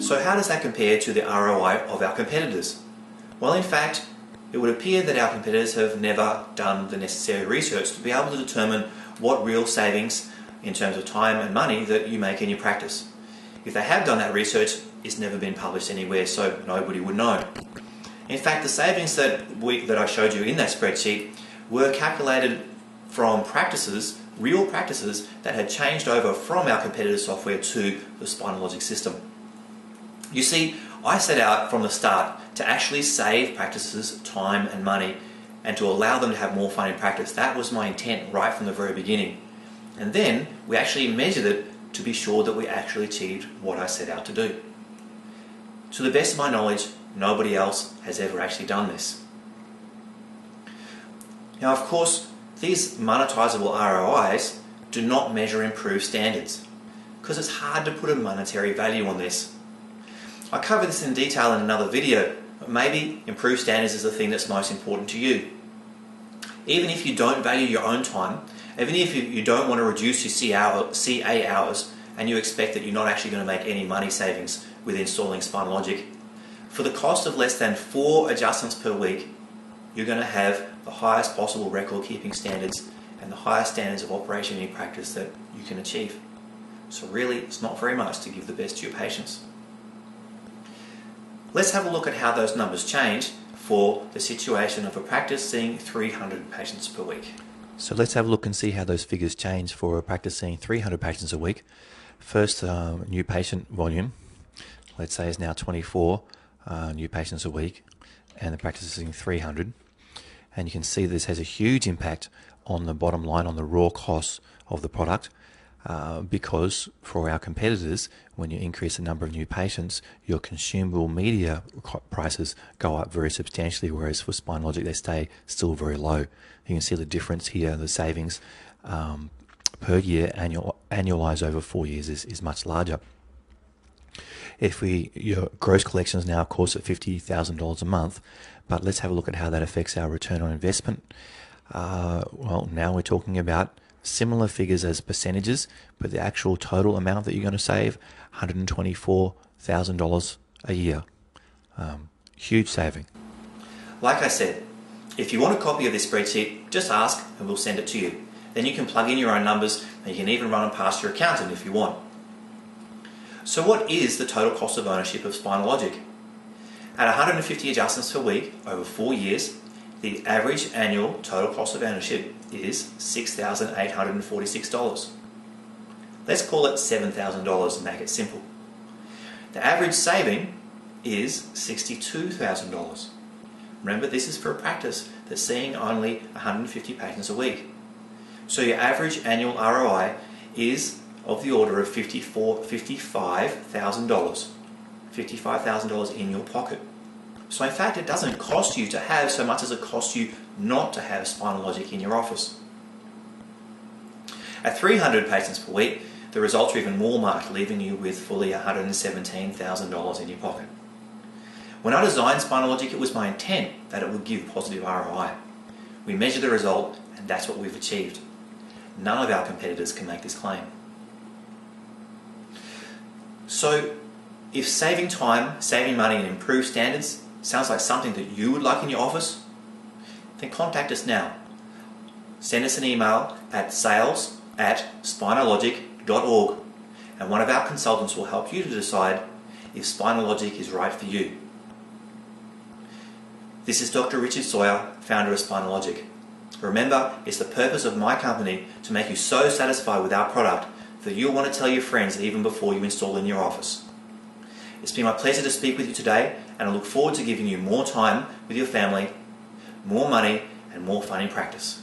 So how does that compare to the ROI of our competitors? Well, in fact, it would appear that our competitors have never done the necessary research to be able to determine what real savings in terms of time and money that you make in your practice. If they have done that research, it's never been published anywhere, so nobody would know. In fact, the savings that I showed you in that spreadsheet were calculated from practices, real practices, that had changed over from our competitor's software to the Spinalogic system. You see, I set out from the start to actually save practices time and money and to allow them to have more fun in practice. That was my intent right from the very beginning. And then we actually measured it to be sure that we actually achieved what I set out to do. To the best of my knowledge, nobody else has ever actually done this. Now, of course, these monetizable ROIs do not measure improved standards because it's hard to put a monetary value on this. I cover this in detail in another video, but maybe improved standards is the thing that's most important to you. Even if you don't value your own time, even if you don't want to reduce your CA hours and you expect that you're not actually going to make any money savings with installing Spinalogic, for the cost of less than 4 adjustments per week, you're going to have the highest possible record keeping standards and the highest standards of operation in your practice that you can achieve. So really, it's not very much to give the best to your patients. Let's have a look at how those numbers change for the situation of a practice seeing 300 patients per week. So let's have a look and see how those figures change for a practice seeing 300 patients a week. First, new patient volume, let's say, is now 24 new patients a week, and the practice is seeing 300. And you can see this has a huge impact on the bottom line, on the raw costs of the product, because for our competitors, when you increase the number of new patients, your consumable media prices go up very substantially, whereas for Spinalogic they stay still very low. You can see the difference here. The savings per year, annualized over 4 years, is much larger. If your gross collections now, of course, at $50,000 a month, but let's have a look at how that affects our return on investment. Well, now we're talking about similar figures as percentages, but the actual total amount that you're going to save, $124,000 a year. Huge saving. Like I said, if you want a copy of this spreadsheet, just ask and we'll send it to you. Then you can plug in your own numbers and you can even run them past your accountant if you want. So what is the total cost of ownership of Spinalogic? At 150 adjustments per week over 4 years, the average annual total cost of ownership is $6,846. Let's call it $7,000 and make it simple. The average saving is $62,000. Remember, this is for a practice that's seeing only 150 patients a week. So your average annual ROI is of the order of $55,000. $55,000 in your pocket. So in fact, it doesn't cost you to have so much as it costs you not to have Spinalogic in your office. At 300 patients per week, the results are even more marked, leaving you with fully $117,000 in your pocket. When I designed Spinalogic, it was my intent that it would give positive ROI. We measure the result, and that's what we've achieved. None of our competitors can make this claim. So, if saving time, saving money and improved standards sounds like something that you would like in your office, then contact us now. Send us an email at sales@spinalogic.org and one of our consultants will help you to decide if Spinalogic is right for you. This is Dr. Richard Sawyer, founder of Spinalogic. Remember, it's the purpose of my company to make you so satisfied with our product that you'll want to tell your friends even before you install it in your office. It's been my pleasure to speak with you today, and I look forward to giving you more time with your family, more money, and more fun in practice.